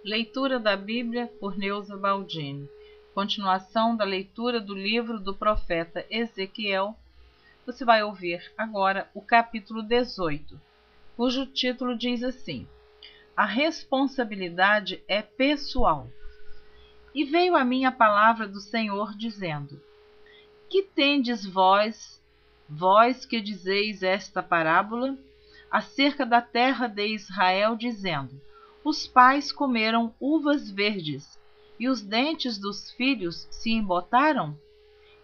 Leitura da Bíblia por Neuza Baldini. Continuação da leitura do livro do profeta Ezequiel. Você vai ouvir agora o capítulo 18, cujo título diz assim: A responsabilidade é pessoal. E veio a mim a palavra do Senhor, dizendo: Que tendes vós que dizeis esta parábola acerca da terra de Israel, dizendo: Os pais comeram uvas verdes, e os dentes dos filhos se embotaram?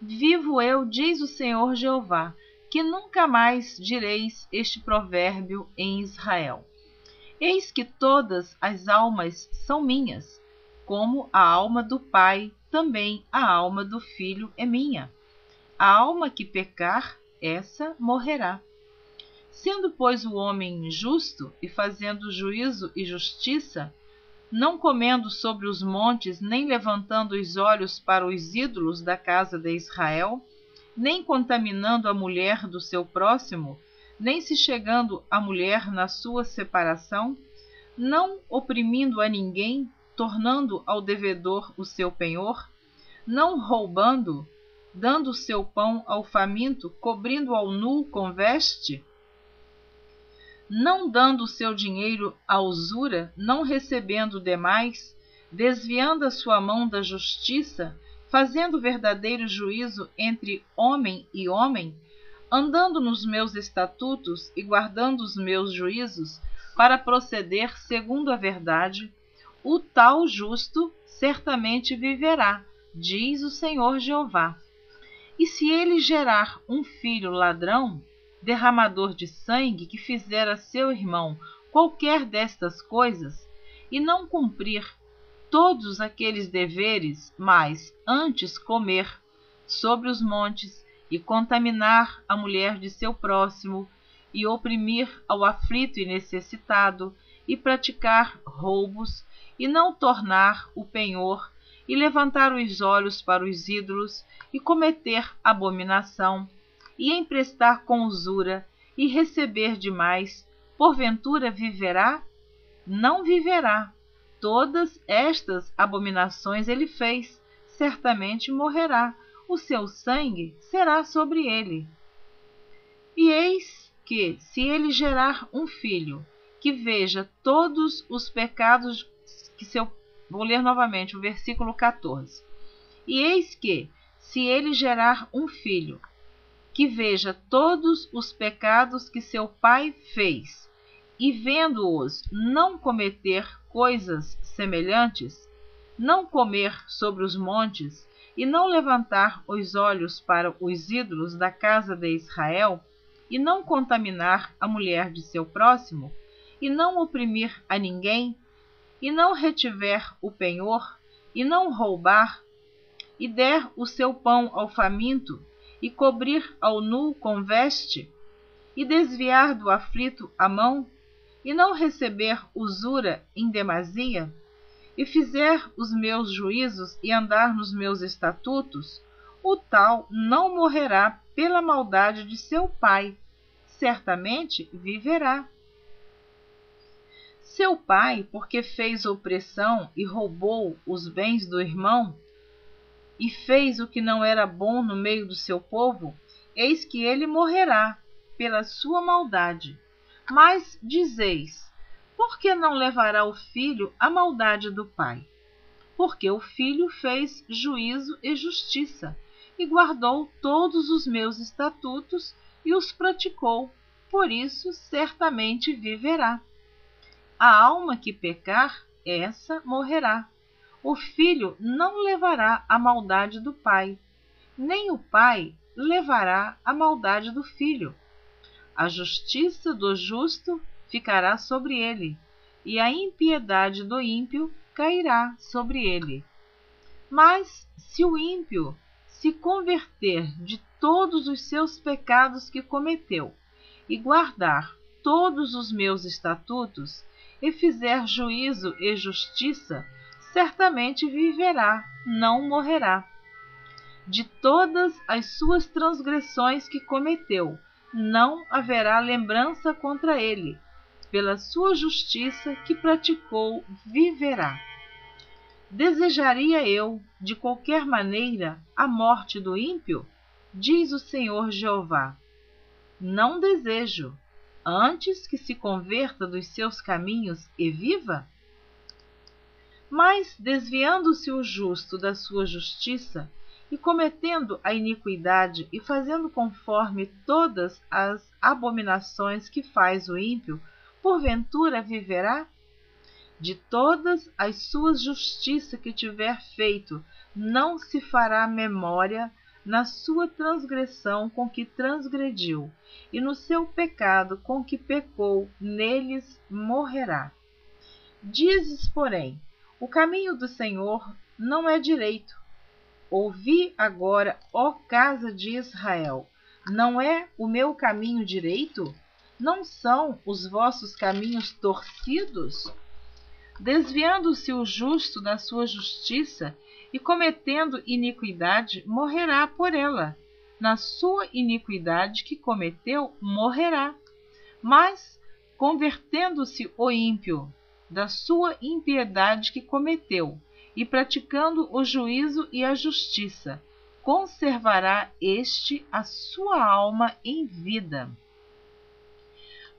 Vivo eu, diz o Senhor Jeová, que nunca mais direis este provérbio em Israel. Eis que todas as almas são minhas, como a alma do pai, também a alma do filho é minha. A alma que pecar, essa morrerá. Sendo, pois, o homem justo e fazendo juízo e justiça, não comendo sobre os montes, nem levantando os olhos para os ídolos da casa de Israel, nem contaminando a mulher do seu próximo, nem se chegando à mulher na sua separação, não oprimindo a ninguém, tornando ao devedor o seu penhor, não roubando, dando o seu pão ao faminto, cobrindo ao nu com veste, não dando o seu dinheiro à usura, não recebendo demais, desviando a sua mão da justiça, fazendo verdadeiro juízo entre homem e homem, andando nos meus estatutos e guardando os meus juízos, para proceder segundo a verdade, o tal justo certamente viverá, diz o Senhor Jeová. E se ele gerar um filho ladrão, derramador de sangue, que fizer a seu irmão qualquer destas coisas, e não cumprir todos aqueles deveres, mas antes comer sobre os montes, e contaminar a mulher de seu próximo, e oprimir ao aflito e necessitado, e praticar roubos, e não tornar o penhor, e levantar os olhos para os ídolos, e cometer abominação, e emprestar com usura, e receber demais, porventura viverá? Não viverá. Todas estas abominações ele fez, certamente morrerá, o seu sangue será sobre ele. E eis que, se ele gerar um filho, que veja todos os pecados que seu... Vou ler novamente o versículo 14. E eis que, se ele gerar um filho, que veja todos os pecados que seu pai fez, e vendo-os não cometer coisas semelhantes, não comer sobre os montes, e não levantar os olhos para os ídolos da casa de Israel, e não contaminar a mulher de seu próximo, e não oprimir a ninguém, e não retiver o penhor, e não roubar, e der o seu pão ao faminto, e cobrir ao nu com veste, e desviar do aflito a mão, e não receber usura em demasia, e fizer os meus juízos e andar nos meus estatutos, o tal não morrerá pela maldade de seu pai, certamente viverá. Seu pai, porque fez opressão e roubou os bens do irmão, e fez o que não era bom no meio do seu povo, eis que ele morrerá pela sua maldade. Mas dizeis: por que não levará o filho a maldade do pai? Porque o filho fez juízo e justiça, e guardou todos os meus estatutos e os praticou, por isso certamente viverá. A alma que pecar, essa morrerá. O filho não levará a maldade do pai, nem o pai levará a maldade do filho. A justiça do justo ficará sobre ele, e a impiedade do ímpio cairá sobre ele. Mas se o ímpio se converter de todos os seus pecados que cometeu, e guardar todos os meus estatutos, e fizer juízo e justiça, certamente viverá, não morrerá. De todas as suas transgressões que cometeu, não haverá lembrança contra ele, pela sua justiça que praticou, viverá. Desejaria eu, de qualquer maneira, a morte do ímpio? Diz o Senhor Jeová. Não desejo, antes que se converta dos seus caminhos e viva? Mas, desviando-se o justo da sua justiça, e cometendo a iniquidade e fazendo conforme todas as abominações que faz o ímpio, porventura viverá? De todas as suas justiças que tiver feito, não se fará memória na sua transgressão com que transgrediu, e no seu pecado com que pecou, neles morrerá. Dizes, porém, o caminho do Senhor não é direito. Ouvi agora, ó casa de Israel, não é o meu caminho direito? Não são os vossos caminhos torcidos? Desviando-se o justo da sua justiça e cometendo iniquidade, morrerá por ela. Na sua iniquidade que cometeu, morrerá. Mas, convertendo-se o ímpio da sua impiedade que cometeu, e praticando o juízo e a justiça, conservará este a sua alma em vida.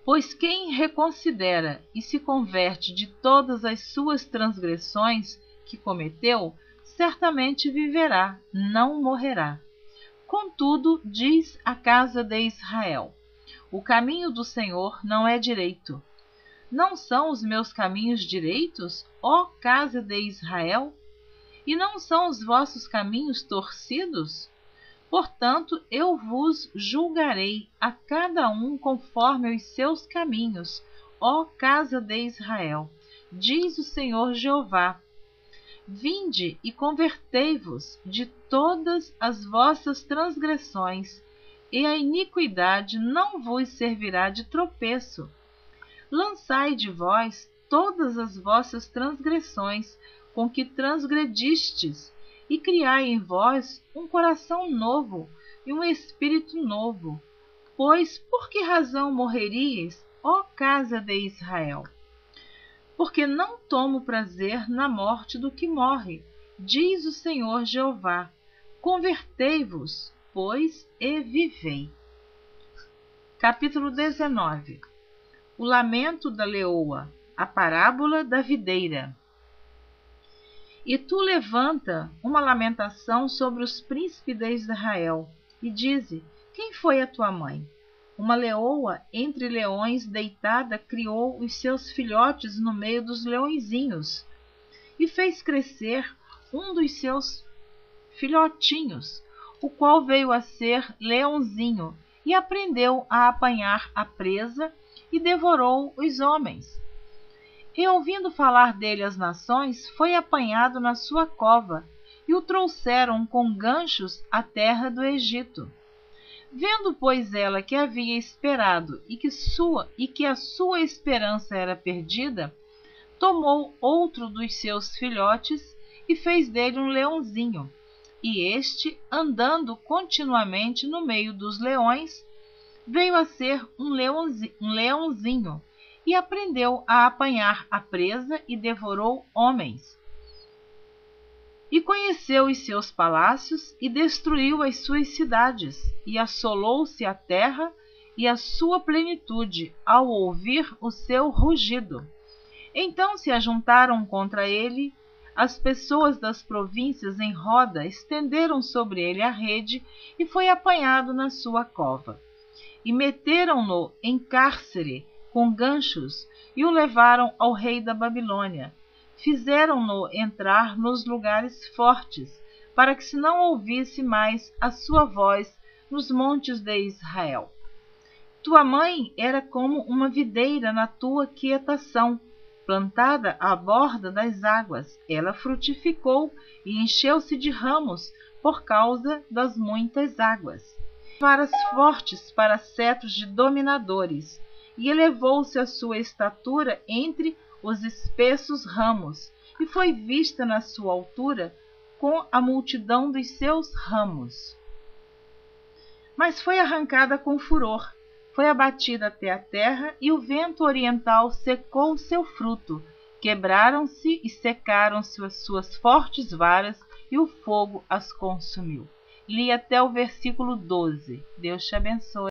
Pois quem reconsidera e se converte de todas as suas transgressões que cometeu, certamente viverá, não morrerá. Contudo, diz a casa de Israel: o caminho do Senhor não é direito. Não são os meus caminhos direitos, ó casa de Israel? E não são os vossos caminhos torcidos? Portanto, eu vos julgarei a cada um conforme os seus caminhos, ó casa de Israel, diz o Senhor Jeová. Vinde e convertei-vos de todas as vossas transgressões, e a iniquidade não vos servirá de tropeço. Lançai de vós todas as vossas transgressões com que transgredistes, e criai em vós um coração novo e um espírito novo. Pois por que razão morreríeis, ó casa de Israel? Porque não tomo prazer na morte do que morre, diz o Senhor Jeová. Convertei-vos, pois, e vivei. Capítulo 19. O lamento da leoa, a parábola da videira. E tu levanta uma lamentação sobre os príncipes de Israel, e dize: quem foi a tua mãe? Uma leoa entre leões deitada criou os seus filhotes no meio dos leõezinhos, e fez crescer um dos seus filhotinhos, o qual veio a ser leãozinho, e aprendeu a apanhar a presa, e devorou os homens. E ouvindo falar dele as nações, foi apanhado na sua cova, e o trouxeram com ganchos à terra do Egito. Vendo, pois, ela que havia esperado e que a sua esperança era perdida, tomou outro dos seus filhotes e fez dele um leãozinho. E este, andando continuamente no meio dos leões, veio a ser um leãozinho, e aprendeu a apanhar a presa e devorou homens. E conheceu os seus palácios e destruiu as suas cidades, e assolou-se a terra e a sua plenitude ao ouvir o seu rugido. Então se ajuntaram contra ele as pessoas das províncias em roda, estenderam sobre ele a rede, e foi apanhado na sua cova. E meteram-no em cárcere com ganchos, e o levaram ao rei da Babilônia. Fizeram-no entrar nos lugares fortes, para que se não ouvisse mais a sua voz nos montes de Israel. Tua mãe era como uma videira na tua quietação, plantada à borda das águas. Ela frutificou e encheu-se de ramos por causa das muitas águas. Varas fortes para cetros de dominadores, e elevou-se a sua estatura entre os espessos ramos, e foi vista na sua altura com a multidão dos seus ramos. Mas foi arrancada com furor, foi abatida até a terra, e o vento oriental secou o seu fruto. Quebraram-se e secaram-se as suas fortes varas, e o fogo as consumiu. Li até o versículo 12. Deus te abençoe.